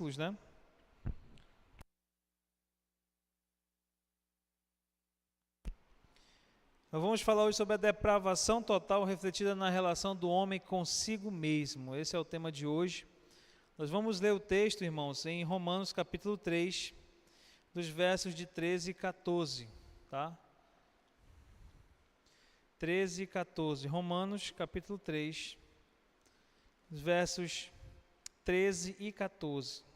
versículos, né? Nós vamos falar hoje sobre a depravação total refletida na relação do homem consigo mesmo. Esse é o tema de hoje. Nós vamos ler o texto, irmãos, em Romanos capítulo 3, dos versos de 13 e 14, tá? 13 e 14. Romanos capítulo 3, os versos 13 e 14.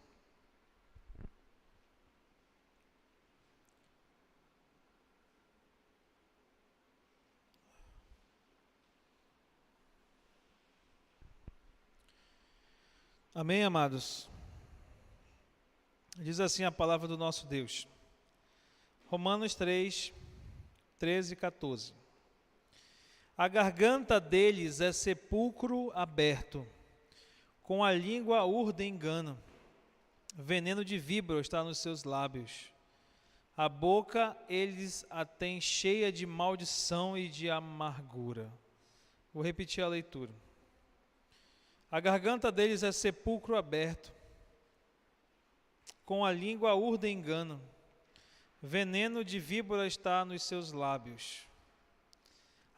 Amém, amados? Diz assim a palavra do nosso Deus. Romanos 3, 13 e 14. A garganta deles é sepulcro aberto, com a língua urdem engano. Veneno de víbora está nos seus lábios. A boca eles a têm cheia de maldição e de amargura. Vou repetir a leitura. A garganta deles é sepulcro aberto, com a língua urdem engano. Veneno de víbora está nos seus lábios.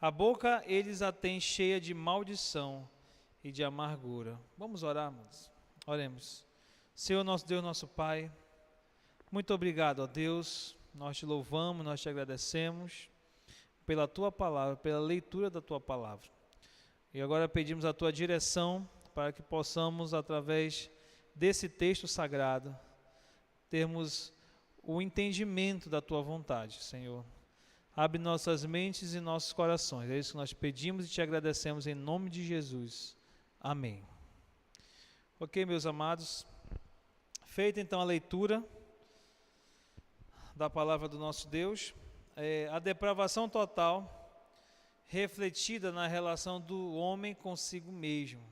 A boca eles a têm cheia de maldição e de amargura. Vamos orar, irmãos? Oremos. Senhor, nosso Deus, nosso Pai, muito obrigado, ó Deus. Nós te louvamos, nós te agradecemos pela tua palavra, pela leitura da tua palavra. E agora pedimos a tua direção para que possamos, através desse texto sagrado, termos o entendimento da tua vontade, Senhor. Abre nossas mentes e nossos corações. É isso que nós pedimos e te agradecemos em nome de Jesus. Amém. Ok, meus amados. Feita então a leitura da palavra do nosso Deus, a depravação total refletida na relação do homem consigo mesmo.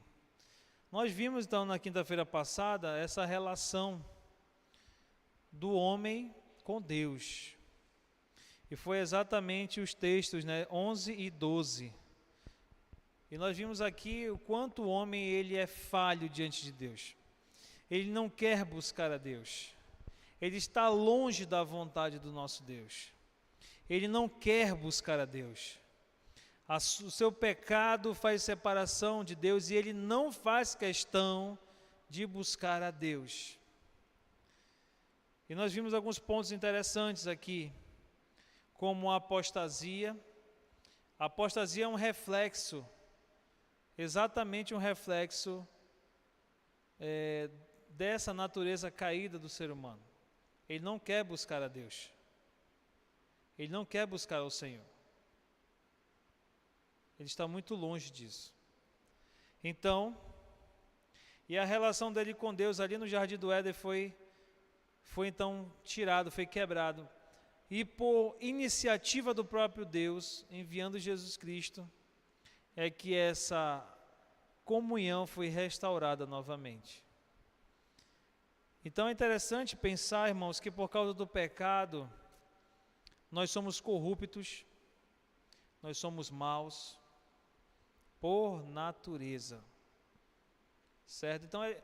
Nós vimos então na quinta-feira passada essa relação do homem com Deus. E foi exatamente os textos, 11 e 12. E nós vimos aqui o quanto o homem ele é falho diante de Deus. Ele não quer buscar a Deus. Ele está longe da vontade do nosso Deus. Ele não quer buscar a Deus. O seu pecado faz separação de Deus e ele não faz questão de buscar a Deus. E nós vimos alguns pontos interessantes aqui, como a apostasia. A apostasia é um reflexo, exatamente um reflexo dessa natureza caída do ser humano. Ele não quer buscar a Deus. Ele não quer buscar o Senhor. Ele está muito longe disso. Então, e a relação dele com Deus ali no Jardim do Éden foi então tirado, foi quebrado. E por iniciativa do próprio Deus, enviando Jesus Cristo, é que essa comunhão foi restaurada novamente. Então é interessante pensar, irmãos, que por causa do pecado, nós somos corruptos, nós somos maus, por natureza. Certo? Então é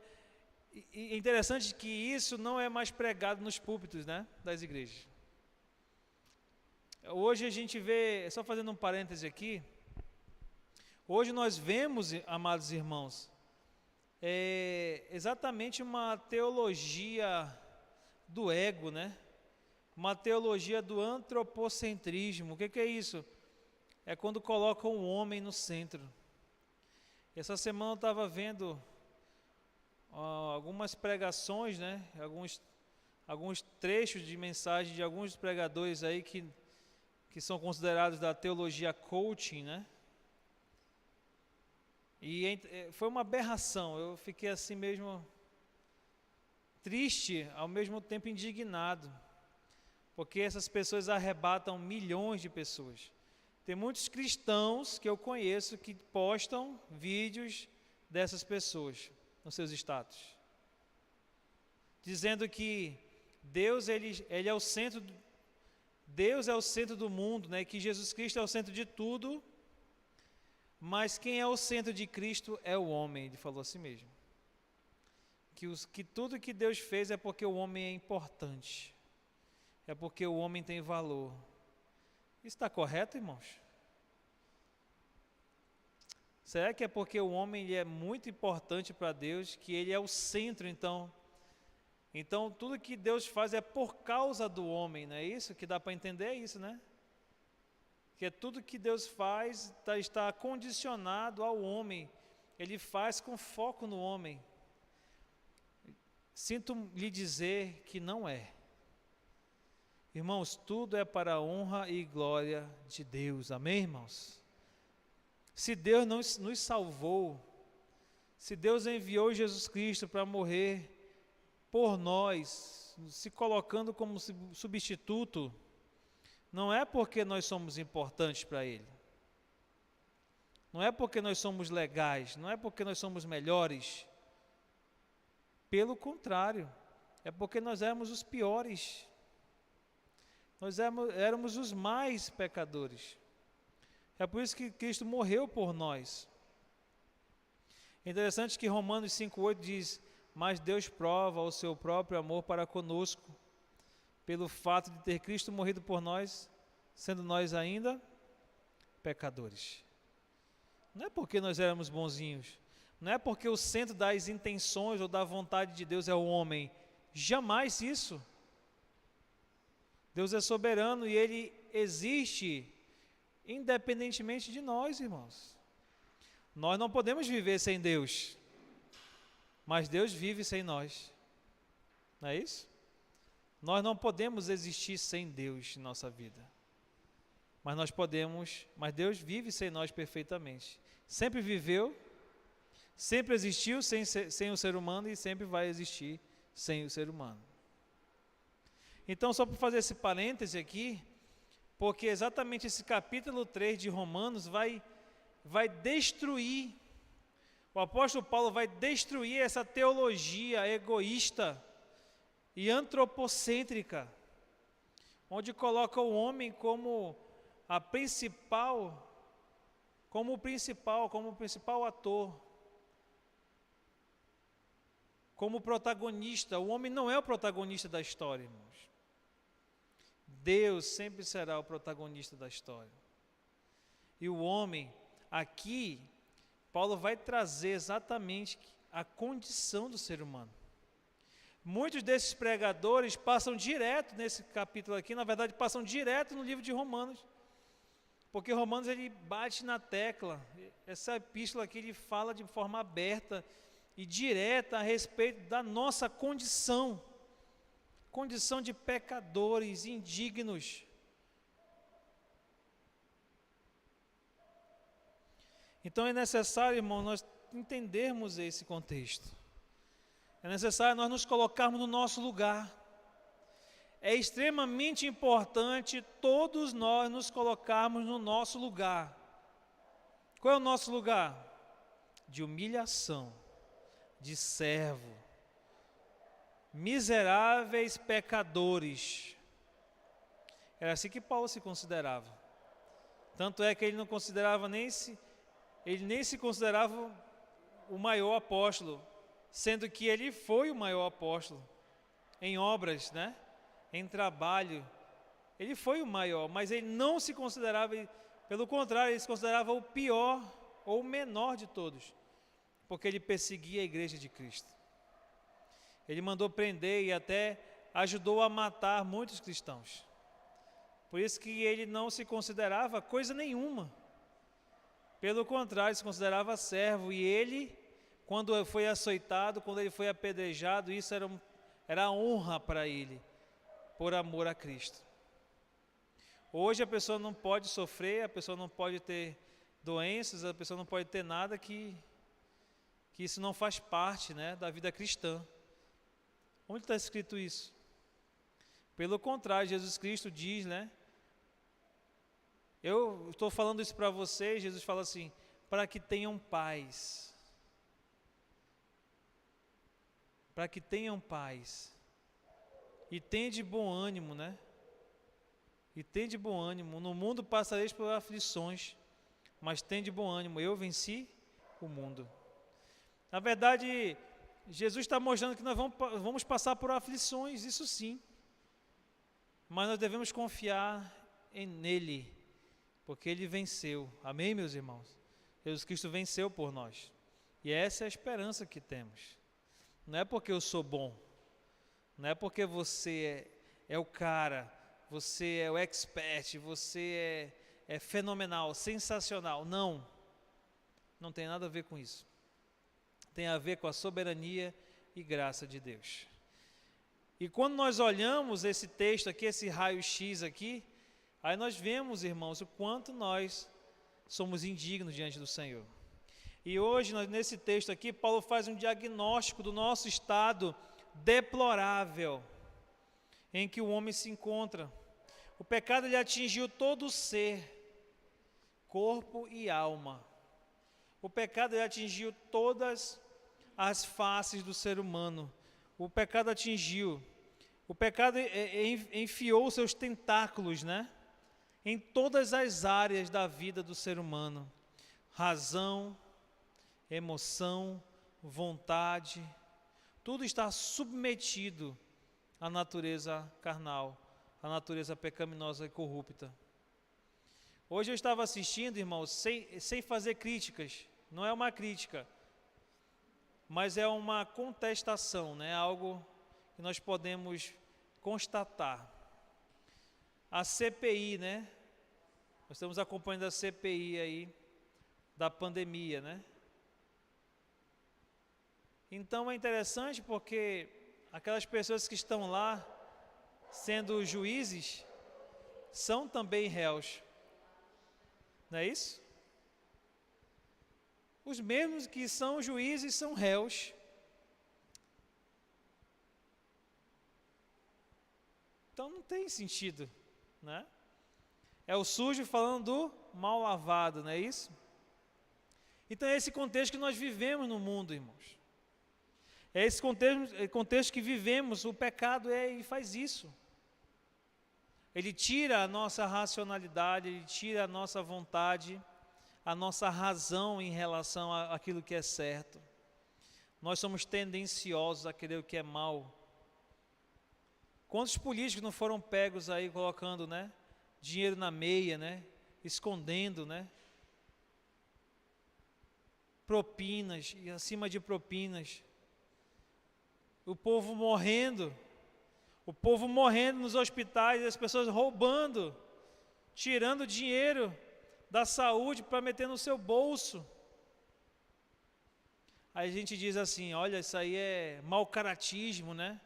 interessante que isso não é mais pregado nos púlpitos, das igrejas. Hoje a gente vê, só fazendo um parêntese aqui, hoje nós vemos, amados irmãos, exatamente uma teologia do ego, uma teologia do antropocentrismo. O que é isso? É quando colocam o homem no centro. Essa semana eu estava vendo algumas pregações, alguns trechos de mensagem de alguns pregadores aí que são considerados da teologia coaching, E foi uma aberração. Eu fiquei assim mesmo triste, ao mesmo tempo indignado, porque essas pessoas arrebatam milhões de pessoas. Tem muitos cristãos que eu conheço que postam vídeos dessas pessoas nos seus status, dizendo que Deus ele é o centro, Deus é o centro do mundo, que Jesus Cristo é o centro de tudo, mas quem é o centro de Cristo é o homem. Ele falou assim mesmo, que tudo que Deus fez é porque o homem é importante, é porque o homem tem valor. Isso está correto, irmãos? Será que é porque o homem ele é muito importante para Deus, que ele é o centro, então? Então, tudo que Deus faz é por causa do homem, não é isso? Que dá para entender é isso, né? Que tudo que Deus faz está condicionado ao homem. Ele faz com foco no homem. Sinto lhe dizer que não é. Irmãos, tudo é para a honra e glória de Deus. Amém, irmãos? Se Deus nos salvou, se Deus enviou Jesus Cristo para morrer por nós, se colocando como substituto, não é porque nós somos importantes para Ele. Não é porque nós somos legais, não é porque nós somos melhores. Pelo contrário, é porque nós éramos os piores. Nós éramos os mais pecadores. É por isso que Cristo morreu por nós. É interessante que Romanos 5,8 diz: mas Deus prova o seu próprio amor para conosco, pelo fato de ter Cristo morrido por nós, sendo nós ainda pecadores. Não é porque nós éramos bonzinhos, não é porque o centro das intenções ou da vontade de Deus é o homem. Jamais isso. Deus é soberano e Ele existe independentemente de nós, irmãos. Nós não podemos viver sem Deus, mas Deus vive sem nós. Não é isso? Nós não podemos existir sem Deus em nossa vida. Mas Deus vive sem nós perfeitamente. Sempre viveu, sempre existiu sem o ser humano e sempre vai existir sem o ser humano. Então, só para fazer esse parêntese aqui, porque exatamente esse capítulo 3 de Romanos vai destruir, o apóstolo Paulo vai destruir essa teologia egoísta e antropocêntrica, onde coloca o homem como o principal ator, como protagonista. O homem não é o protagonista da história, irmãos. Deus sempre será o protagonista da história. E o homem, aqui, Paulo vai trazer exatamente a condição do ser humano. Muitos desses pregadores passam direto nesse capítulo aqui, na verdade passam direto no livro de Romanos, porque Romanos ele bate na tecla. Essa epístola aqui ele fala de forma aberta e direta a respeito da nossa condição de pecadores indignos. Então é necessário, irmão, nós entendermos esse contexto. É necessário nós nos colocarmos no nosso lugar. É extremamente importante todos nós nos colocarmos no nosso lugar. Qual é o nosso lugar? De humilhação, de servo, miseráveis pecadores. Era assim que Paulo se considerava. Tanto é que ele não considerava ele nem se considerava o maior apóstolo, sendo que ele foi o maior apóstolo em obras, né? Em trabalho. Ele foi o maior, mas ele não se considerava, pelo contrário, ele se considerava o pior ou o menor de todos, porque ele perseguia a igreja de Cristo. Ele mandou prender e até ajudou a matar muitos cristãos. Por isso que ele não se considerava coisa nenhuma. Pelo contrário, se considerava servo. E ele, quando foi açoitado, quando ele foi apedrejado, isso era honra para ele, por amor a Cristo. Hoje a pessoa não pode sofrer, a pessoa não pode ter doenças, a pessoa não pode ter nada que isso não faz parte, né, da vida cristã. Onde está escrito isso? Pelo contrário, Jesus Cristo diz, né? Eu estou falando isso para vocês, Jesus fala assim, para que tenham paz. Para que tenham paz. E tende bom ânimo, né? E tende bom ânimo. No mundo passareis por aflições, mas tende bom ânimo. Eu venci o mundo. Na verdade, Jesus está mostrando que nós vamos passar por aflições, isso sim. Mas nós devemos confiar nele, porque ele venceu. Amém, meus irmãos? Jesus Cristo venceu por nós. E essa é a esperança que temos. Não é porque eu sou bom, não é porque você é o cara, você é o expert, você é fenomenal, sensacional. Não, não tem nada a ver com isso. Tem a ver com a soberania e graça de Deus. E quando nós olhamos esse texto aqui, esse raio-x aqui, aí nós vemos, irmãos, o quanto nós somos indignos diante do Senhor. E hoje, nesse texto aqui, Paulo faz um diagnóstico do nosso estado deplorável em que o homem se encontra. O pecado ele atingiu todo o ser, corpo e alma. O pecado ele atingiu todas as faces do ser humano. O pecado enfiou seus tentáculos, né, em todas as áreas da vida do ser humano. Razão, emoção, vontade, tudo está submetido à natureza carnal, à natureza pecaminosa e corrupta. Hoje eu estava assistindo, irmãos, sem fazer críticas, não é uma crítica, mas é uma contestação, né? Algo que nós podemos constatar. A CPI, né? Nós estamos acompanhando a CPI aí da pandemia, né? Então é interessante porque aquelas pessoas que estão lá sendo juízes são também réus. Não é isso? Os mesmos que são juízes são réus. Então não tem sentido, né? É o sujo falando do mal lavado, não é isso? Então é esse contexto que nós vivemos no mundo, irmãos. É esse contexto que vivemos, o pecado e faz isso. Ele tira a nossa racionalidade, ele tira a nossa vontade, a nossa razão em relação àquilo que é certo. Nós somos tendenciosos a querer o que é mal. Quantos políticos não foram pegos aí colocando, né, dinheiro na meia, né, escondendo, né, propinas e acima de propinas. O povo morrendo nos hospitais, as pessoas roubando, tirando dinheiro da saúde para meter no seu bolso. Aí a gente diz assim, olha, isso aí é mau caratismo, né?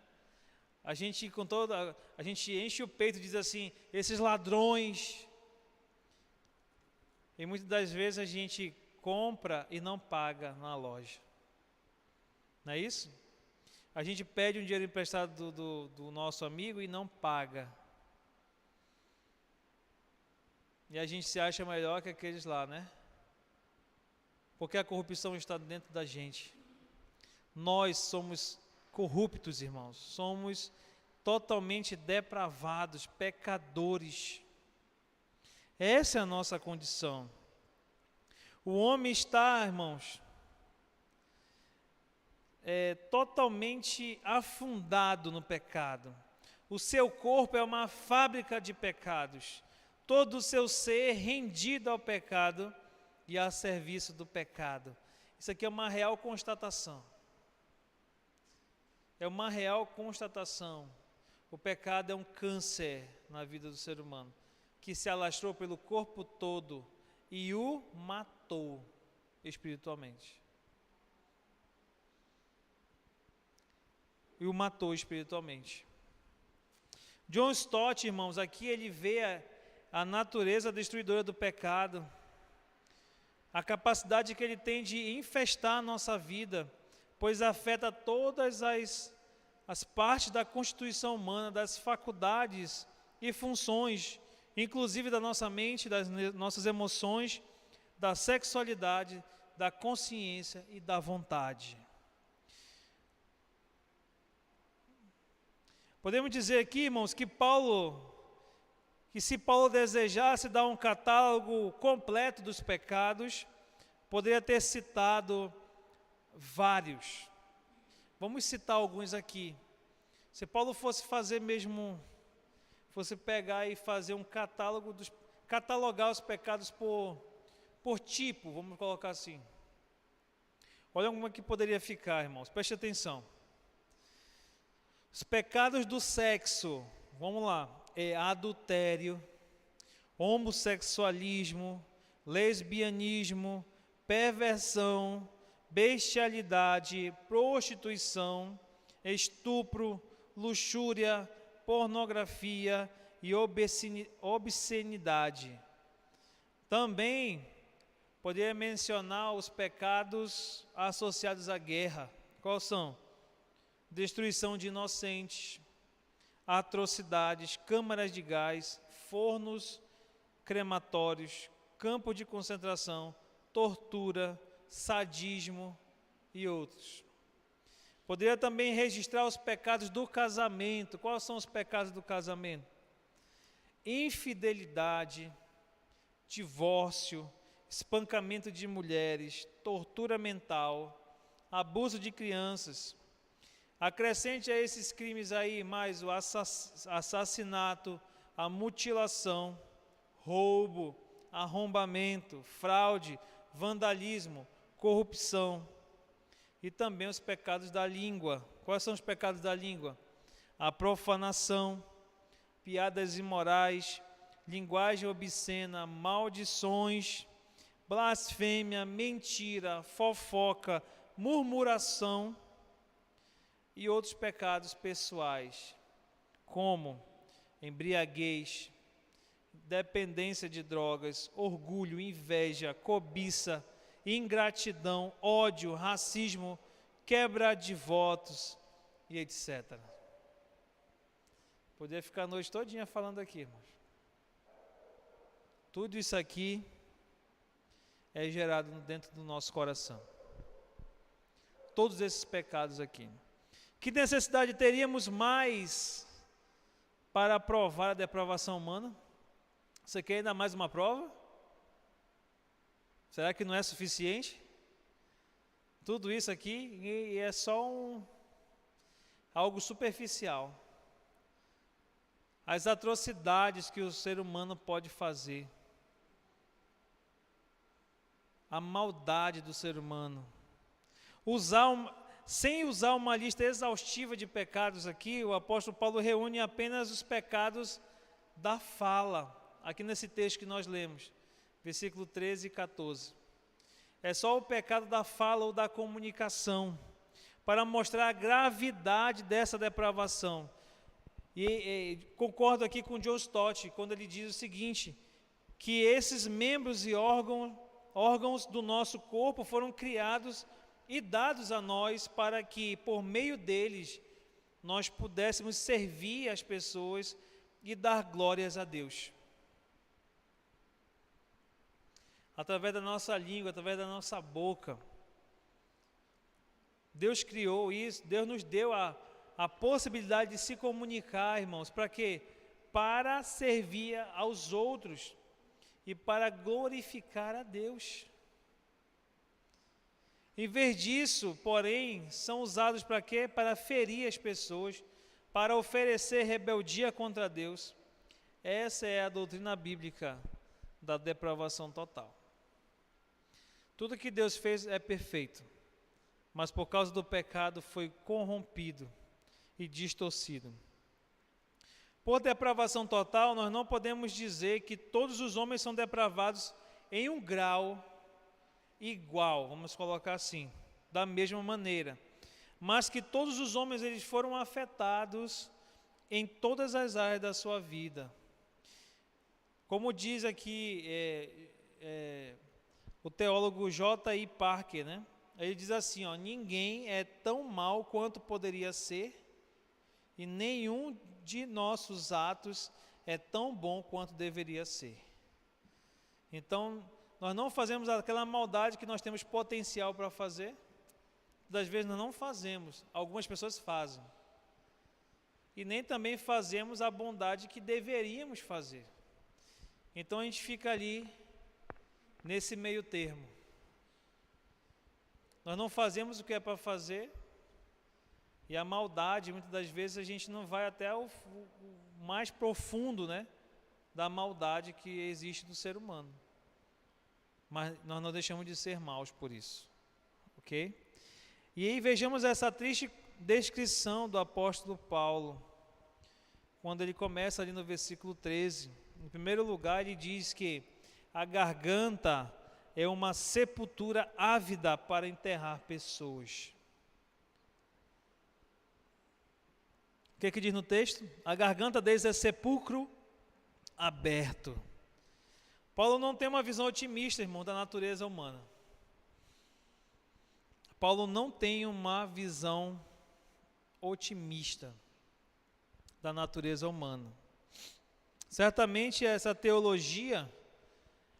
A gente enche o peito e diz assim, esses ladrões. E muitas das vezes a gente compra e não paga na loja. Não é isso? A gente pede um dinheiro emprestado do nosso amigo e não paga. E a gente se acha melhor que aqueles lá, né? Porque a corrupção está dentro da gente. Nós somos corruptos, irmãos. Somos totalmente depravados, pecadores. Essa é a nossa condição. O homem está, irmãos, totalmente afundado no pecado. O seu corpo é uma fábrica de pecados. Todo o seu ser rendido ao pecado e a serviço do pecado. Isso aqui é uma real constatação. É uma real constatação. O pecado é um câncer na vida do ser humano, que se alastrou pelo corpo todo e o matou espiritualmente. E o matou espiritualmente. John Stott, irmãos, aqui ele vê a natureza destruidora do pecado, a capacidade que ele tem de infestar a nossa vida, pois afeta todas as partes da constituição humana, das faculdades e funções, inclusive da nossa mente, das nossas emoções, da sexualidade, da consciência e da vontade. Podemos dizer aqui, irmãos, que se Paulo desejasse dar um catálogo completo dos pecados, poderia ter citado vários, Vamos citar alguns aqui. Se Paulo fosse fazer mesmo, fosse pegar e fazer um catálogo, catalogar os pecados por tipo, vamos colocar assim. Olha como é que poderia ficar, irmãos, preste atenção. Os pecados do sexo, vamos lá, é adultério, homossexualismo, lesbianismo, perversão, bestialidade, prostituição, estupro, luxúria, pornografia e obscenidade. Também poderia mencionar os pecados associados à guerra. Quais são? Destruição de inocentes, atrocidades, câmaras de gás, fornos crematórios, campo de concentração, tortura, sadismo e outros. Poderia também registrar os pecados do casamento. Quais são os pecados do casamento? Infidelidade, divórcio, espancamento de mulheres, tortura mental, abuso de crianças. Acrescente a esses crimes aí mais o assassinato, a mutilação, roubo, arrombamento, fraude, vandalismo, corrupção e também os pecados da língua. Quais são os pecados da língua? A profanação, piadas imorais, linguagem obscena, maldições, blasfêmia, mentira, fofoca, murmuração e outros pecados pessoais, como embriaguez, dependência de drogas, orgulho, inveja, cobiça, ingratidão, ódio, racismo, quebra de votos e etc. Poderia ficar a noite todinha falando aqui, irmãos. Tudo isso aqui é gerado dentro do nosso coração. Todos esses pecados aqui. Que necessidade teríamos mais para provar a depravação humana? Você quer ainda mais uma prova? Será que não é suficiente? Tudo isso aqui é só algo superficial. As atrocidades que o ser humano pode fazer. A maldade do ser humano. Sem usar uma lista exaustiva de pecados aqui, o apóstolo Paulo reúne apenas os pecados da fala, aqui nesse texto que nós lemos, versículo 13 e 14. É só o pecado da fala ou da comunicação, para mostrar a gravidade dessa depravação. E concordo aqui com John Stott, quando ele diz o seguinte, que esses membros e órgãos do nosso corpo foram criados e dados a nós para que, por meio deles, nós pudéssemos servir as pessoas e dar glórias a Deus. Através da nossa língua, através da nossa boca. Deus criou isso, Deus nos deu a possibilidade de se comunicar, irmãos, para quê? Para servir aos outros e para glorificar a Deus. Em vez disso, porém, são usados para quê? Para ferir as pessoas, para oferecer rebeldia contra Deus. Essa é a doutrina bíblica da depravação total. Tudo que Deus fez é perfeito, mas por causa do pecado foi corrompido e distorcido. Por depravação total, nós não podemos dizer que todos os homens são depravados em um grau igual, vamos colocar assim, da mesma maneira, mas que todos os homens eles foram afetados em todas as áreas da sua vida. Como diz aqui o teólogo J.I. Parker, né? Ele diz assim, ninguém é tão mau quanto poderia ser e nenhum de nossos atos é tão bom quanto deveria ser. Então, nós não fazemos aquela maldade que nós temos potencial para fazer. Das vezes nós não fazemos, algumas pessoas fazem. E nem também fazemos a bondade que deveríamos fazer. Então a gente fica ali, nesse meio termo. Nós não fazemos o que é para fazer, E a maldade, muitas das vezes, a gente não vai até o mais profundo, né, da maldade que existe do ser humano. Mas nós não deixamos de ser maus por isso. Ok? E aí vejamos essa triste descrição do apóstolo Paulo, quando ele começa ali no versículo 13. Em primeiro lugar, ele diz que a garganta é uma sepultura ávida para enterrar pessoas. O que diz no texto? A garganta deles é sepulcro aberto. Paulo não tem uma visão otimista, irmão, da natureza humana. Paulo não tem uma visão otimista da natureza humana. Certamente essa teologia,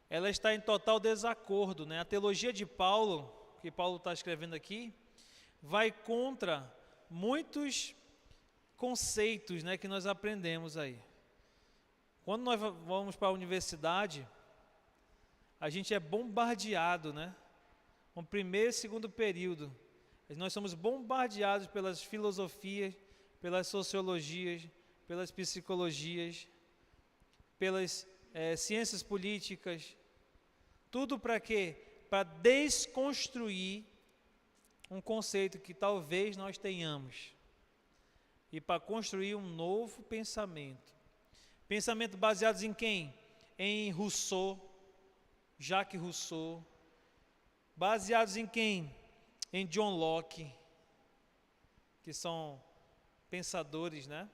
ela está em total desacordo, né? A teologia de Paulo, que Paulo está escrevendo aqui, vai contra muitos conceitos, né, que nós aprendemos aí. Quando nós vamos para a universidade, a gente é bombardeado, né? No primeiro e segundo período, nós somos bombardeados pelas filosofias, pelas sociologias, pelas psicologias, pelas ciências políticas. Tudo para quê? Para desconstruir um conceito que talvez nós tenhamos. E para construir um novo pensamento. Pensamento baseado em quem? Em Rousseau, Jacques Rousseau. Baseados em quem? Em John Locke, que são pensadores, né?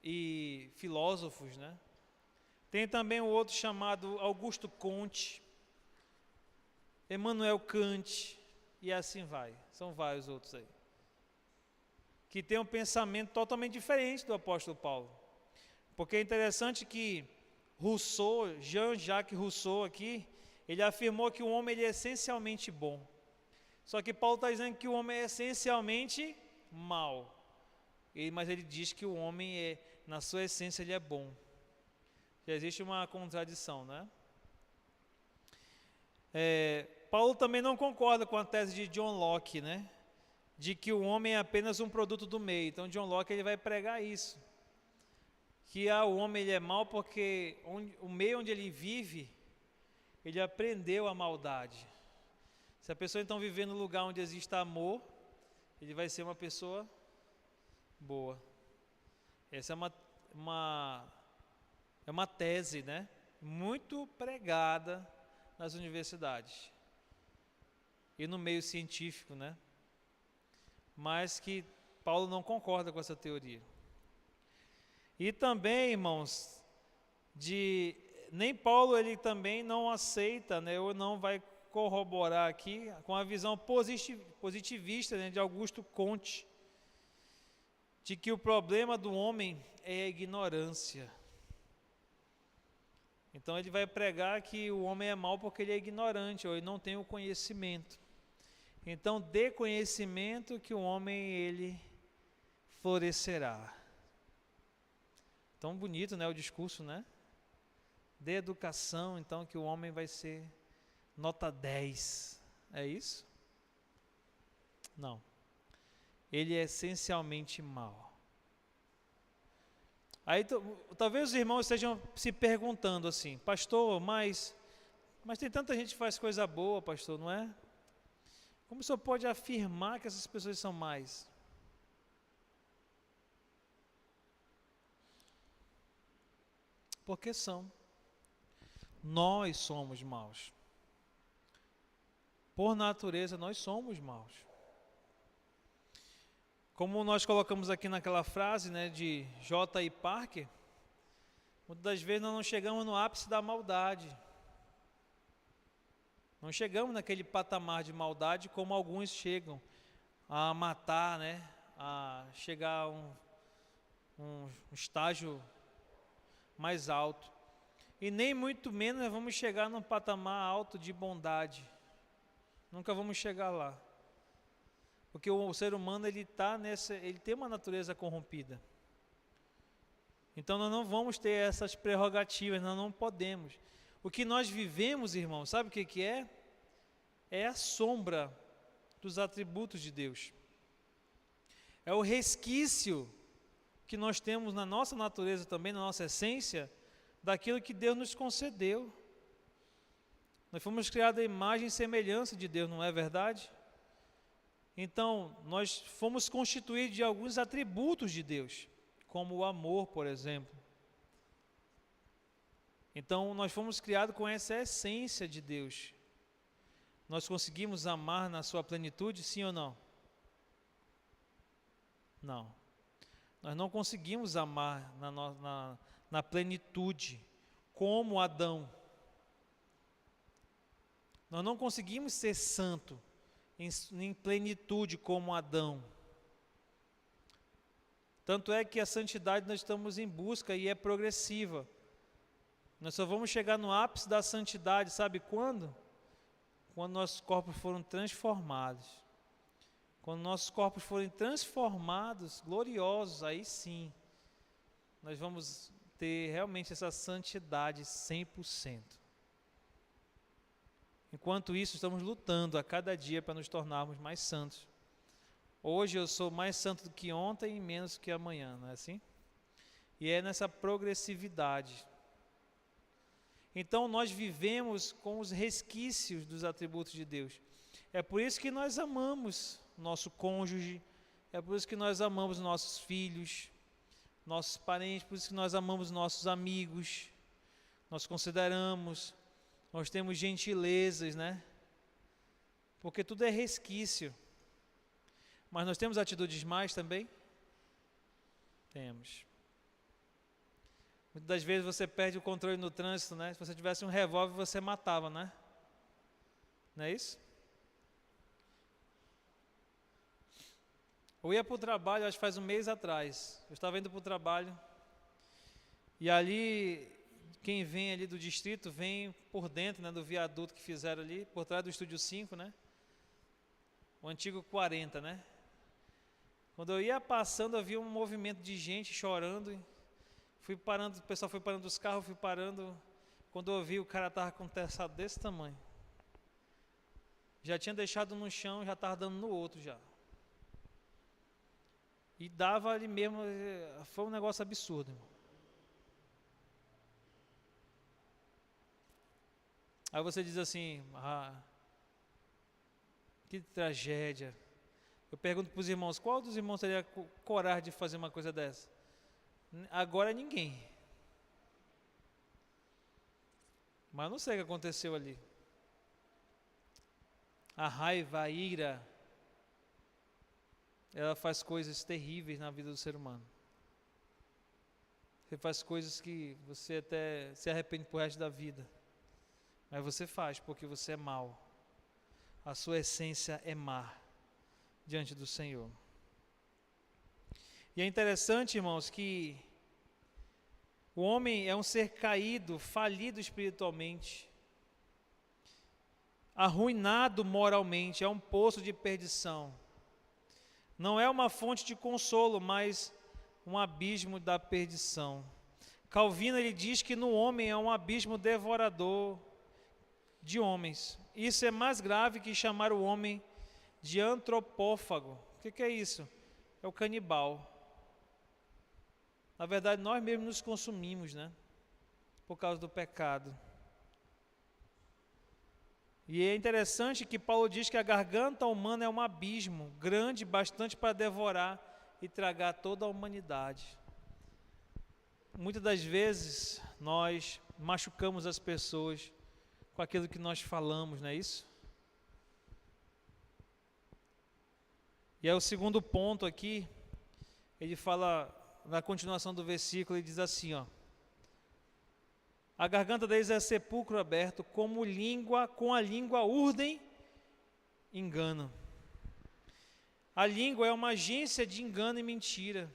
E filósofos, né? Tem também o outro chamado Augusto Comte, Emmanuel Kant, e assim vai. São vários outros aí. Que tem um pensamento totalmente diferente do apóstolo Paulo. Porque é interessante que Rousseau, Jean-Jacques Rousseau aqui, ele afirmou que o homem ele é essencialmente bom. Só que Paulo está dizendo que o homem é essencialmente mau. Mas ele diz que o homem, na sua essência, ele é bom. Já existe uma contradição, né? Paulo também não concorda com a tese de John Locke, né? De que o homem é apenas um produto do meio. Então John Locke ele vai pregar isso. Que o homem ele é mau porque o meio onde ele vive, ele aprendeu a maldade. Se a pessoa então viver no lugar onde existe amor, ele vai ser uma pessoa boa. Essa é uma tese, né? Muito pregada nas universidades e no meio científico, né? Mas que Paulo não concorda com essa teoria. E também, irmãos, nem Paulo ele também não aceita, né, ou não vai corroborar aqui com a visão positivista, né, de Augusto Comte, de que o problema do homem é a ignorância. Então ele vai pregar que o homem é mau porque ele é ignorante, ou ele não tem o conhecimento. Então dê conhecimento que o homem ele florescerá. Tão bonito, né, o discurso, né? De educação, então, que o homem vai ser nota 10. É isso? Não. Ele é essencialmente mau. Aí talvez os irmãos estejam se perguntando assim, pastor, mas tem tanta gente que faz coisa boa, pastor, não é? Como o senhor pode afirmar que essas pessoas são más? Porque são. Nós somos maus. Por natureza, nós somos maus. Como nós colocamos aqui naquela frase, né, de J.I. Parker, muitas das vezes nós não chegamos no ápice da maldade. Não chegamos naquele patamar de maldade como alguns chegam a matar, né, a chegar a um estágio mais alto. E nem muito menos nós vamos chegar num patamar alto de bondade. Nunca vamos chegar lá. Porque o ser humano ele tem uma natureza corrompida. Então nós não vamos ter essas prerrogativas, nós não podemos. O que nós vivemos, irmãos, sabe o que é? É a sombra dos atributos de Deus. é o resquício que nós temos na nossa natureza também, na nossa essência, daquilo que Deus nos concedeu. Nós fomos criados à imagem e semelhança de Deus, não é verdade? Então, nós fomos constituídos de alguns atributos de Deus, como o amor, por exemplo. Então, nós fomos criados com essa essência de Deus. Nós conseguimos amar na sua plenitude, sim ou não? Não. Nós não conseguimos amar na plenitude, como Adão. Nós não conseguimos ser santo em plenitude como Adão. Tanto é que a santidade nós estamos em busca e é progressiva. Nós só vamos chegar no ápice da santidade, sabe quando? Quando nossos corpos foram transformados. Quando nossos corpos forem transformados, gloriosos, aí sim, nós vamos ter realmente essa santidade 100%. Enquanto isso, estamos lutando a cada dia para nos tornarmos mais santos. Hoje eu sou mais santo do que ontem e menos que amanhã, não é assim? E é nessa progressividade. Então nós vivemos com os resquícios dos atributos de Deus. É por isso que nós amamos nosso cônjuge, é por isso que nós amamos nossos filhos, nossos parentes, por isso que nós amamos nossos amigos, nós consideramos, nós temos gentilezas, né? Porque tudo é resquício. Mas nós temos atitudes más também? Temos. Muitas das vezes você perde o controle no trânsito, né? Se você tivesse um revólver, você matava, né? Não é isso? Eu ia para o trabalho, acho que faz um mês atrás. Eu estava indo para o trabalho. E ali, quem vem ali do distrito, vem por dentro, né, do viaduto que fizeram ali, por trás do Estúdio 5, né? O antigo 40, né? Quando eu ia passando, eu vi um movimento de gente chorando. Fui parando, o pessoal foi parando os carros, fui parando. Quando eu vi, o cara estava com um terçado desse tamanho. Já tinha deixado no chão, já estava dando no outro já. E dava ali mesmo, foi um negócio absurdo, irmão. Aí você diz assim, que tragédia. Eu pergunto para os irmãos, qual dos irmãos teria coragem de fazer uma coisa dessa? Agora ninguém. Mas não sei o que aconteceu ali. A raiva, a ira, ela faz coisas terríveis na vida do ser humano. Você faz coisas que você até se arrepende pro resto da vida. Mas você faz porque você é mau. A sua essência é má diante do Senhor. E é interessante, irmãos, que o homem é um ser caído, falido espiritualmente, arruinado moralmente, é um poço de perdição. Não é uma fonte de consolo, mas um abismo da perdição. Calvino ele diz que no homem é um abismo devorador de homens. Isso é mais grave que chamar o homem de antropófago. O que é isso? É o canibal. Na verdade, nós mesmos nos consumimos, né? Por causa do pecado. E é interessante que Paulo diz que a garganta humana é um abismo grande, bastante para devorar e tragar toda a humanidade. Muitas das vezes, nós machucamos as pessoas com aquilo que nós falamos, não é isso? E é o segundo ponto aqui, ele fala, na continuação do versículo, ele diz assim, ó. A garganta deles é sepulcro aberto, com a língua urdem engano. A língua é uma agência de engano e mentira.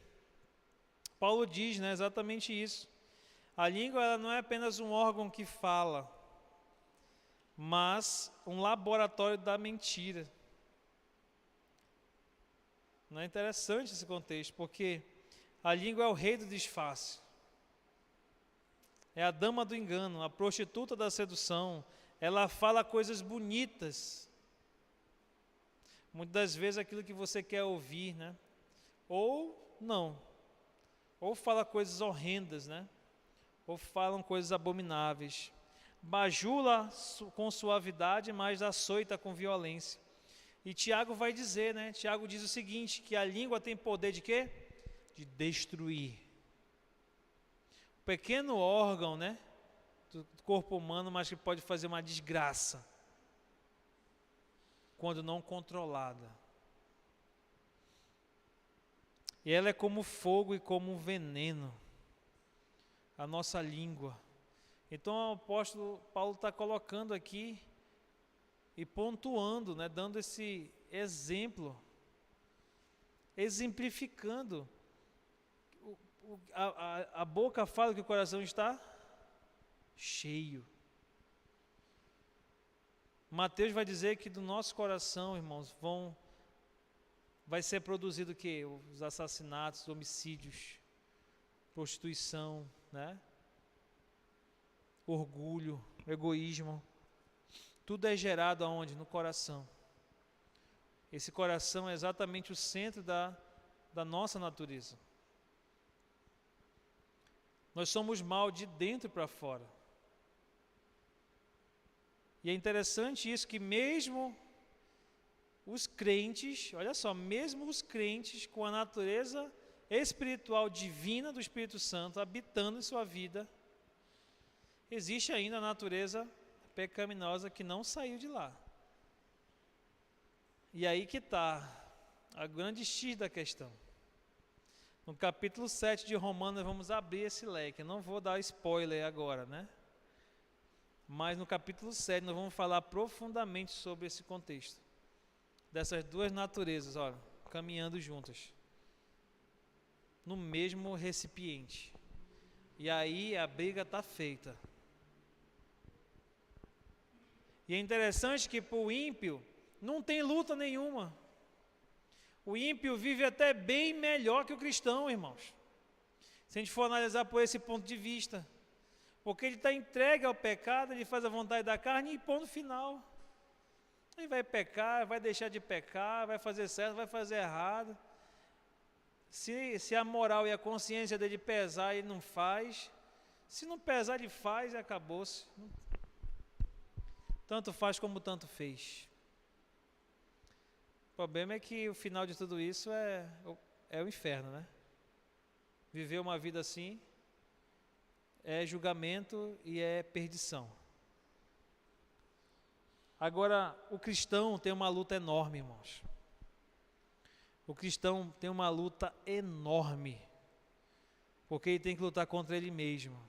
Paulo diz, né, exatamente isso. A língua ela não é apenas um órgão que fala, mas um laboratório da mentira. Não é interessante esse contexto, porque a língua é o rei do disfarce. É a dama do engano, a prostituta da sedução. Ela fala coisas bonitas. Muitas das vezes aquilo que você quer ouvir, né? ou não. Ou fala coisas horrendas, né? Ou falam coisas abomináveis. Bajula com suavidade, mas açoita com violência. E Tiago vai dizer, né? Tiago diz o seguinte, que a língua tem poder de quê? De destruir. Um pequeno órgão, né? Do corpo humano, mas que pode fazer uma desgraça. Quando não controlada. E ela é como fogo e como um veneno. A nossa língua. Então o apóstolo Paulo está colocando aqui e pontuando, né, dando esse exemplo, exemplificando. A boca fala que o coração está cheio. Mateus vai dizer que do nosso coração, irmãos, vai ser produzido o quê? Os assassinatos, homicídios, prostituição, né? Orgulho, egoísmo. Tudo é gerado aonde? No coração. Esse coração é exatamente o centro da nossa natureza. Nós somos mal de dentro para fora. E é interessante isso, que mesmo os crentes, olha só, mesmo os crentes com a natureza espiritual divina do Espírito Santo habitando em sua vida, existe ainda a natureza pecaminosa que não saiu de lá. E aí que está a grande X da questão. No capítulo 7 de Romanos, vamos abrir esse leque. Eu não vou dar spoiler agora, né? Mas no capítulo 7 nós vamos falar profundamente sobre esse contexto. Dessas duas naturezas, olha, caminhando juntas. No mesmo recipiente. E aí a briga está feita. E é interessante que para o ímpio não tem luta nenhuma. O ímpio vive até bem melhor que o cristão, irmãos. Se a gente for analisar por esse ponto de vista. Porque ele está entregue ao pecado, ele faz a vontade da carne e ponto final. Ele vai pecar, vai deixar de pecar, vai fazer certo, vai fazer errado. Se a moral e a consciência dele pesar, ele não faz. Se não pesar, ele faz e acabou-se. Tanto faz como tanto fez. O problema é que o final de tudo isso é o inferno, né? Viver uma vida assim é julgamento e é perdição. Agora, o cristão tem uma luta enorme, irmãos. O cristão tem uma luta enorme, porque ele tem que lutar contra ele mesmo,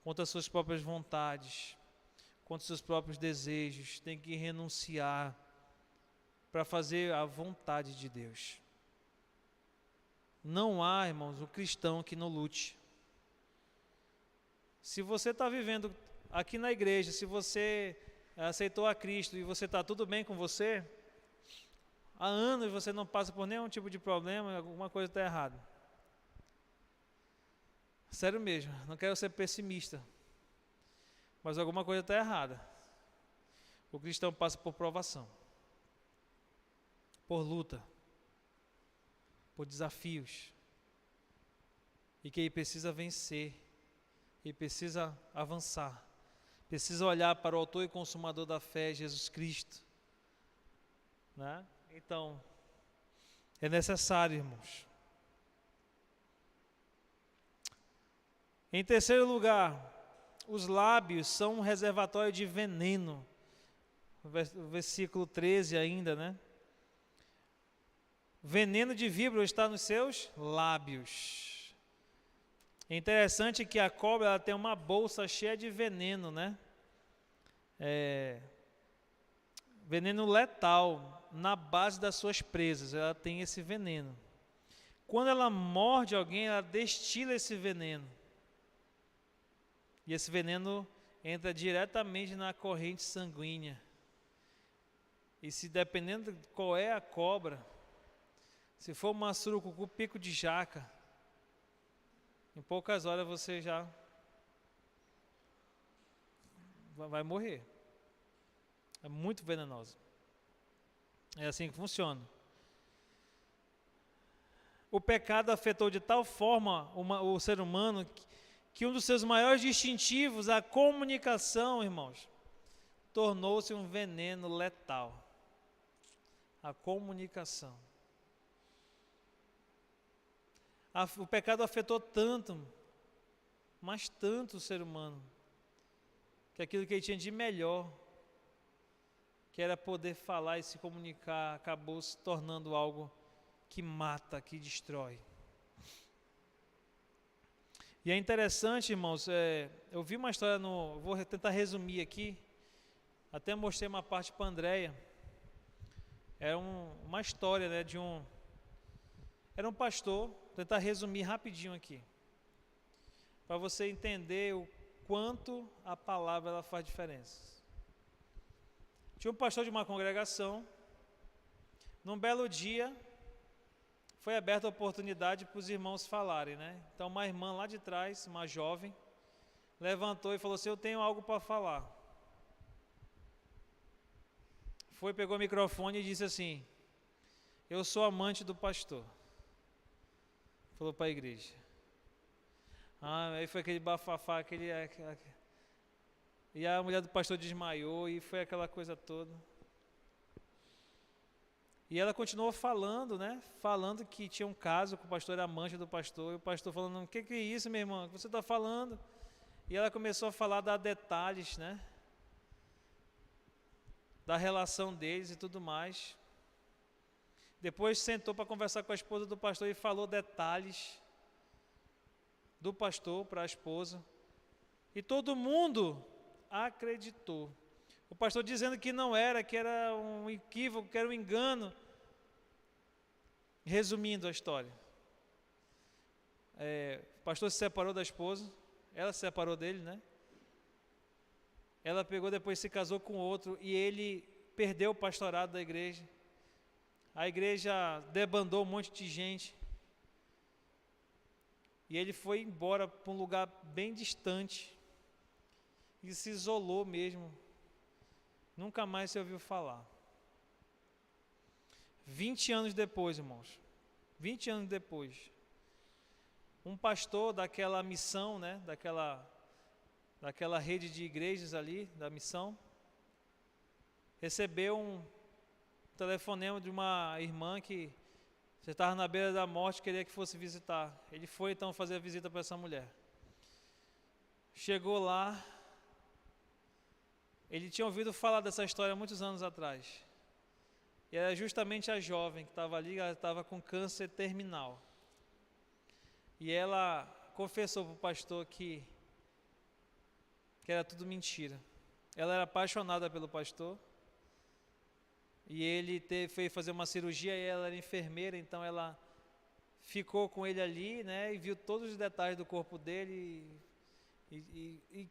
contra as suas próprias vontades, contra os seus próprios desejos, tem que renunciar para fazer a vontade de Deus. Não há, irmãos, um cristão que não lute. Se você está vivendo aqui na igreja, se você aceitou a Cristo e você está tudo bem com você, há anos você não passa por nenhum tipo de problema, alguma coisa está errada. Sério mesmo, não quero ser pessimista, mas alguma coisa está errada. O cristão passa por provação, por luta, por desafios, e que ele precisa vencer, ele precisa avançar, precisa olhar para o autor e consumador da fé, Jesus Cristo, né? Então, é necessário, irmãos. Em terceiro lugar, os lábios são um reservatório de veneno. O versículo 13 ainda, né? Veneno de víbora está nos seus lábios. É interessante que a cobra ela tem uma bolsa cheia de veneno, né? Veneno letal na base das suas presas, ela tem esse veneno. Quando ela morde alguém, ela destila esse veneno. E esse veneno entra diretamente na corrente sanguínea. E se dependendo de qual é a cobra, se for uma surucucu pico de jaca, em poucas horas você já vai morrer. É muito venenosa. É assim que funciona. o pecado afetou de tal forma o ser humano que um dos seus maiores distintivos, a comunicação, irmãos, tornou-se um veneno letal. A comunicação. O pecado afetou tanto, mas tanto o ser humano, que aquilo que ele tinha de melhor, que era poder falar e se comunicar, acabou se tornando algo que mata, que destrói. E é interessante, irmãos, eu vi uma história, vou tentar resumir aqui, até mostrei uma parte para a Andréia. Era uma história, né, era um pastor, vou tentar resumir rapidinho aqui, para você entender o quanto a palavra ela faz diferença. Tinha um pastor de uma congregação, num belo dia, foi aberta a oportunidade para os irmãos falarem, né? Então uma irmã lá de trás, uma jovem, levantou e falou assim: eu tenho algo para falar. Foi, pegou o microfone e disse assim: eu sou amante do pastor. Falou para a igreja. Aí foi aquele bafafá, e a mulher do pastor desmaiou e foi aquela coisa toda. E ela continuou falando, né? Falando que tinha um caso, que o pastor era amante do pastor, e o pastor falando: o que é isso, minha irmã? O que você está falando? E ela começou a falar, dar detalhes, né? Da relação deles e tudo mais. Depois sentou para conversar com a esposa do pastor e falou detalhes do pastor para a esposa. E todo mundo acreditou. O pastor dizendo que não era, que era um equívoco, que era um engano. Resumindo a história. O pastor se separou da esposa, ela se separou dele, né? Ela pegou, depois se casou com outro e ele perdeu o pastorado da igreja. A igreja debandou um monte de gente. E ele foi embora para um lugar bem distante. E se isolou mesmo. Nunca mais se ouviu falar. 20 anos depois, irmãos. 20 anos depois. Um pastor daquela missão, né? Daquela rede de igrejas ali, da missão, recebeu um telefonema de uma irmã que você estava na beira da morte, queria que fosse visitar. Ele foi então fazer a visita para essa mulher. Chegou lá, ele tinha ouvido falar dessa história muitos anos atrás. E era justamente a jovem que estava ali, ela estava com câncer terminal. E ela confessou para o pastor que era tudo mentira. Ela era apaixonada pelo pastor. E ele foi fazer uma cirurgia e ela era enfermeira, então ela ficou com ele ali, né, e viu todos os detalhes do corpo dele e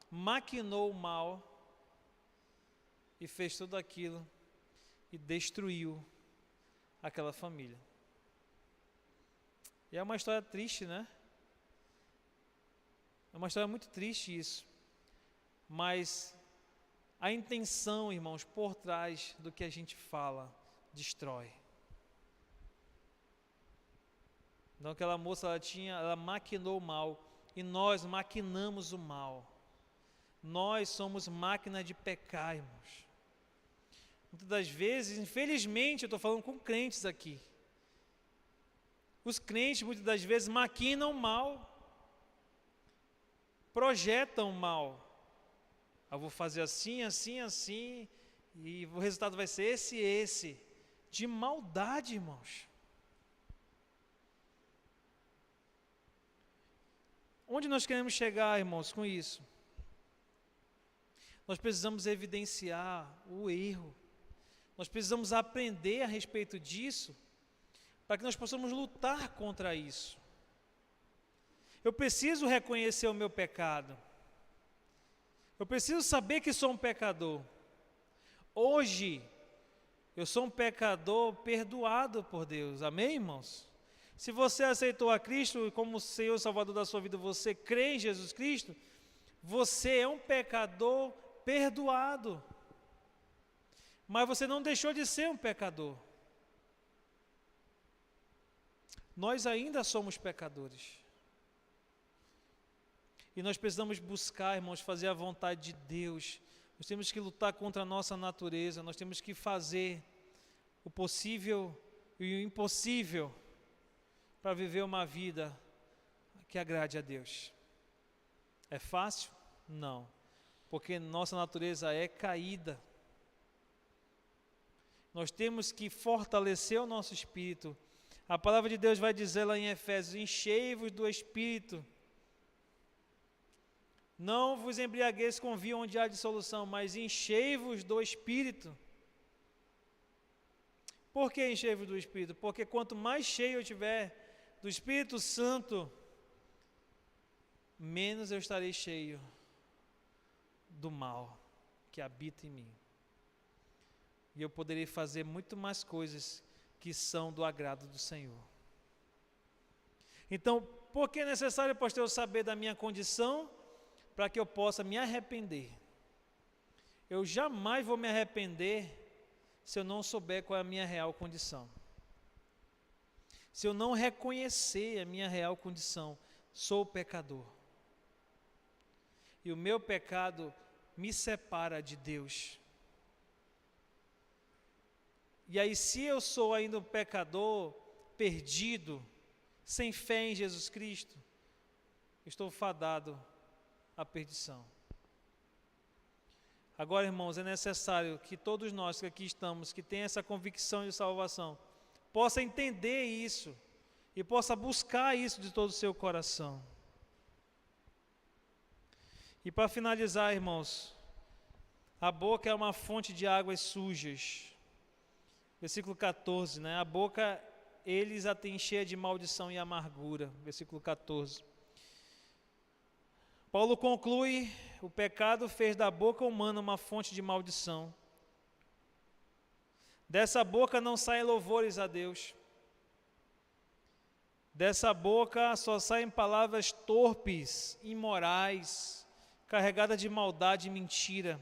maquinou o mal e fez tudo aquilo e destruiu aquela família. E é uma história triste, né? É uma história muito triste isso, mas a intenção, irmãos, por trás do que a gente fala, destrói. Então aquela moça, ela maquinou o mal, e nós maquinamos o mal. Nós somos máquinas de pecar, irmãos. Muitas das vezes, infelizmente, eu estou falando com crentes aqui. Os crentes, muitas das vezes, maquinam o mal, projetam o mal. Eu vou fazer assim, assim, assim, e o resultado vai ser esse, de maldade, irmãos. Onde nós queremos chegar, irmãos, com isso? Nós precisamos evidenciar o erro, nós precisamos aprender a respeito disso, para que nós possamos lutar contra isso. Eu preciso reconhecer o meu pecado. Eu preciso saber que sou um pecador. Hoje, eu sou um pecador perdoado por Deus. Amém, irmãos? Se você aceitou a Cristo como Senhor e Salvador da sua vida, você crê em Jesus Cristo, você é um pecador perdoado. Mas você não deixou de ser um pecador. Nós ainda somos pecadores. E nós precisamos buscar, irmãos, fazer a vontade de Deus. Nós temos que lutar contra a nossa natureza. Nós temos que fazer o possível e o impossível para viver uma vida que agrade a Deus. É fácil? Não. Porque nossa natureza é caída. Nós temos que fortalecer o nosso espírito. A palavra de Deus vai dizer lá em Efésios: enchei-vos do Espírito. Não vos embriagueis com vinho onde há dissolução, mas enchei-vos do Espírito. Por que enchei-vos do Espírito? Porque quanto mais cheio eu tiver do Espírito Santo, menos eu estarei cheio do mal que habita em mim. E eu poderei fazer muito mais coisas que são do agrado do Senhor. Então, por que é necessário, pastor, eu saber da minha condição? Para que eu possa me arrepender. Eu jamais vou me arrepender se eu não souber qual é a minha real condição. Se eu não reconhecer a minha real condição, sou pecador. E o meu pecado me separa de Deus. E aí, se eu sou ainda um pecador perdido, sem fé em Jesus Cristo, estou fadado à perdição. Agora, irmãos, é necessário que todos nós que aqui estamos, que tem essa convicção de salvação, possa entender isso e possa buscar isso de todo o seu coração. E para finalizar, irmãos, a boca é uma fonte de águas sujas. Versículo 14, né? A boca eles a têm cheia de maldição e amargura. Versículo 14. Paulo conclui: o pecado fez da boca humana uma fonte de maldição. Dessa boca não saem louvores a Deus. Dessa boca só saem palavras torpes, imorais, carregadas de maldade e mentira.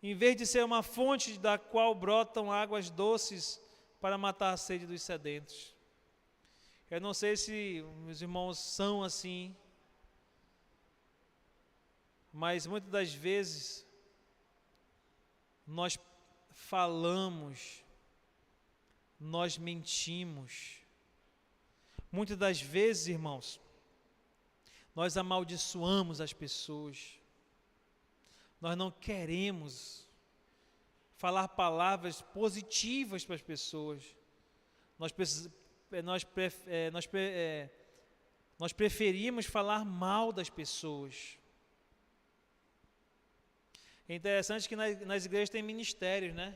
Em vez de ser uma fonte da qual brotam águas doces para matar a sede dos sedentos. Eu não sei se meus irmãos são assim, mas muitas das vezes nós falamos, nós mentimos. Muitas das vezes, irmãos, nós amaldiçoamos as pessoas. Nós não queremos falar palavras positivas para as pessoas. Nós preferimos falar mal das pessoas. É interessante que nas igrejas tem ministérios, né?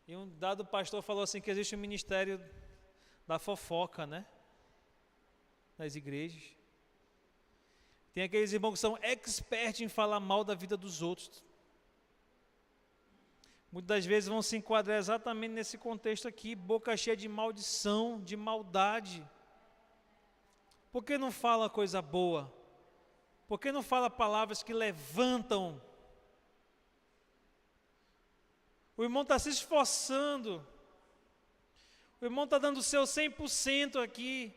E um dado pastor falou assim que existe um ministério da fofoca, né? Nas igrejas. Tem aqueles irmãos que são expertos em falar mal da vida dos outros. Muitas das vezes vão se enquadrar exatamente nesse contexto aqui, boca cheia de maldição, de maldade. Por que não fala coisa boa? Por que não fala palavras que levantam? O irmão está se esforçando. O irmão está dando o seu 100% aqui.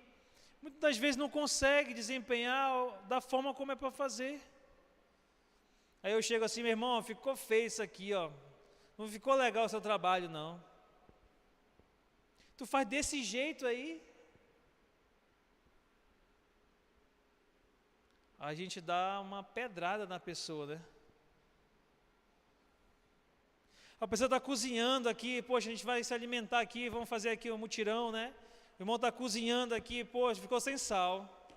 Muitas das vezes não consegue desempenhar da forma como é para fazer. Aí eu chego assim: meu irmão, ficou feio isso aqui, ó. Não ficou legal o seu trabalho, não. Tu faz desse jeito aí. A gente dá uma pedrada na pessoa, né? A pessoa está cozinhando aqui, poxa, a gente vai se alimentar aqui, vamos fazer aqui um mutirão, né? O irmão está cozinhando aqui, poxa, ficou sem sal.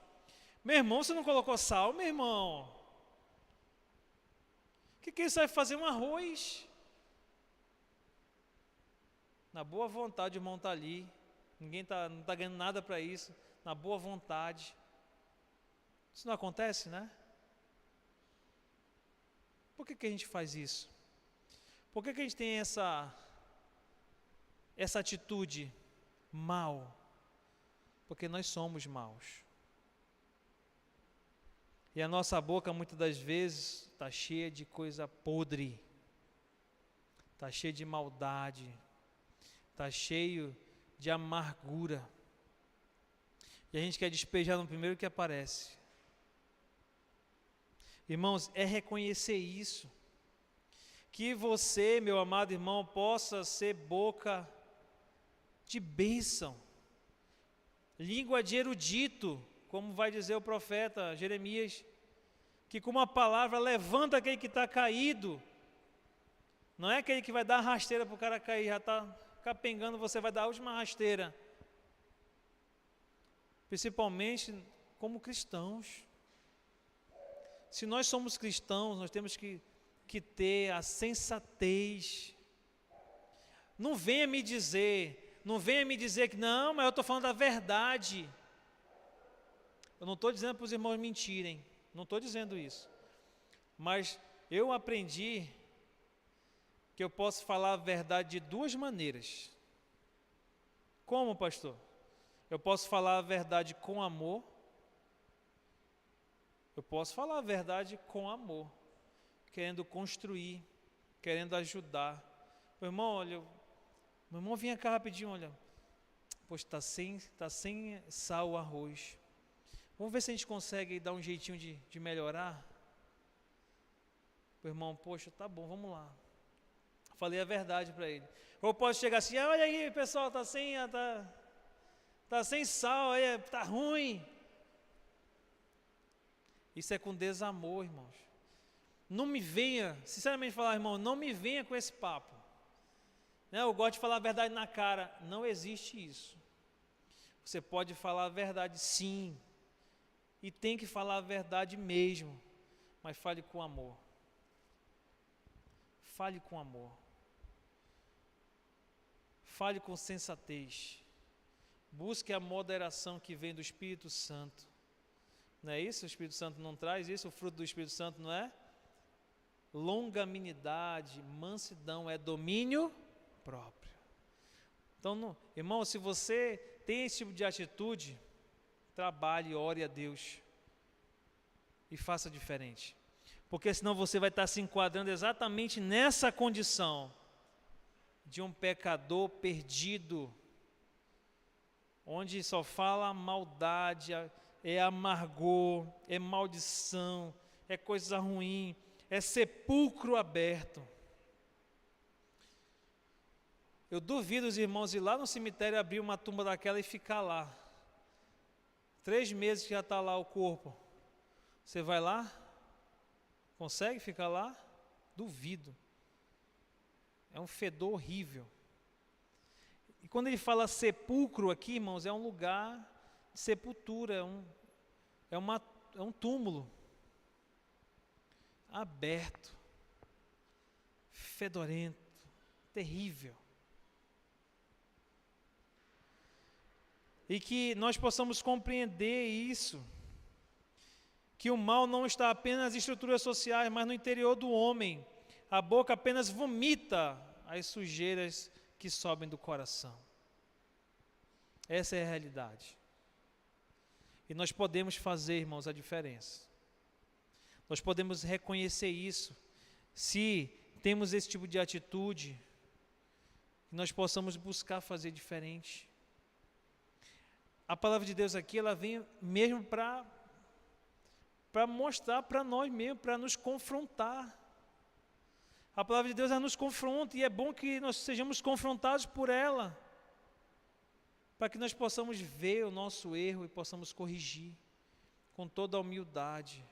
Meu irmão, você não colocou sal, meu irmão? O que isso vai fazer? Um arroz? Na boa vontade o irmão está ali, ninguém não está ganhando nada para isso, na boa vontade. Isso não acontece, né? Por que a gente faz isso? Por que a gente tem essa atitude mal? Porque nós somos maus. E a nossa boca muitas das vezes está cheia de coisa podre, está cheia de maldade, está cheio de amargura. E a gente quer despejar no primeiro que aparece. Irmãos, é reconhecer isso. Que você, meu amado irmão, possa ser boca de bênção, língua de erudito, como vai dizer o profeta Jeremias, que com uma palavra levanta aquele que está caído. Não é aquele que vai dar rasteira para o cara cair, já está capengando, você vai dar a última rasteira. Principalmente como cristãos. Se nós somos cristãos, nós temos que ter a sensatez. Não venha me dizer que não, mas eu estou falando da verdade. Eu não estou dizendo para os irmãos mentirem, não estou dizendo isso. Mas eu aprendi que eu posso falar a verdade de duas maneiras. Como, pastor? Eu posso falar a verdade com amor. Eu posso falar a verdade com amor, querendo construir, querendo ajudar. Meu irmão, olha, meu irmão, vem cá rapidinho, olha. Poxa, está sem sal o arroz. Vamos ver se a gente consegue dar um jeitinho de melhorar. Meu irmão, poxa, tá bom, vamos lá. Falei a verdade para ele. Ou eu posso chegar assim, olha aí, pessoal, tá sem sal, aí, tá ruim. Isso é com desamor, irmãos. Não me venha, sinceramente falar, irmão, não me venha com esse papo. Né, eu gosto de falar a verdade na cara. Não existe isso. Você pode falar a verdade sim. E tem que falar a verdade mesmo. Mas fale com amor. Fale com amor. Fale com sensatez. Busque a moderação que vem do Espírito Santo. Não é isso? O Espírito Santo não traz isso? O fruto do Espírito Santo não é? Longanimidade, mansidão, é domínio próprio. Então, irmão, se você tem esse tipo de atitude, trabalhe, ore a Deus e faça diferente. Porque senão você vai estar se enquadrando exatamente nessa condição de um pecador perdido, onde só fala maldade, é amargor, é maldição, é coisa ruim, é sepulcro aberto. Eu duvido os irmãos ir lá no cemitério, abrir uma tumba daquela e ficar lá. 3 meses que já está lá o corpo. Você vai lá? Consegue ficar lá? Duvido. É um fedor horrível. E quando ele fala sepulcro aqui, irmãos, é um lugar de sepultura, é um túmulo aberto, fedorento, terrível. E que nós possamos compreender isso, que o mal não está apenas nas estruturas sociais, mas no interior do homem. A boca apenas vomita as sujeiras que sobem do coração. Essa é a realidade. E nós podemos fazer, irmãos, a diferença. Nós podemos reconhecer isso, se temos esse tipo de atitude, que nós possamos buscar fazer diferente. A palavra de Deus aqui, ela vem mesmo para mostrar para nós mesmos, para nos confrontar. A palavra de Deus, ela nos confronta, e é bom que nós sejamos confrontados por ela, para que nós possamos ver o nosso erro e possamos corrigir com toda a humildade,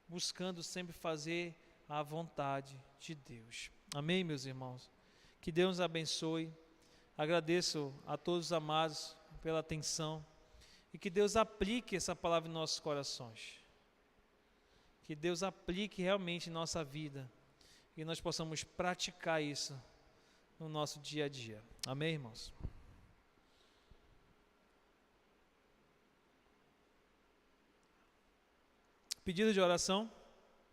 buscando sempre fazer a vontade de Deus. Amém, meus irmãos? Que Deus nos abençoe. Agradeço a todos os amados pela atenção e que Deus aplique essa palavra em nossos corações. Que Deus aplique realmente em nossa vida e nós possamos praticar isso no nosso dia a dia. Amém, irmãos? Pedido de oração.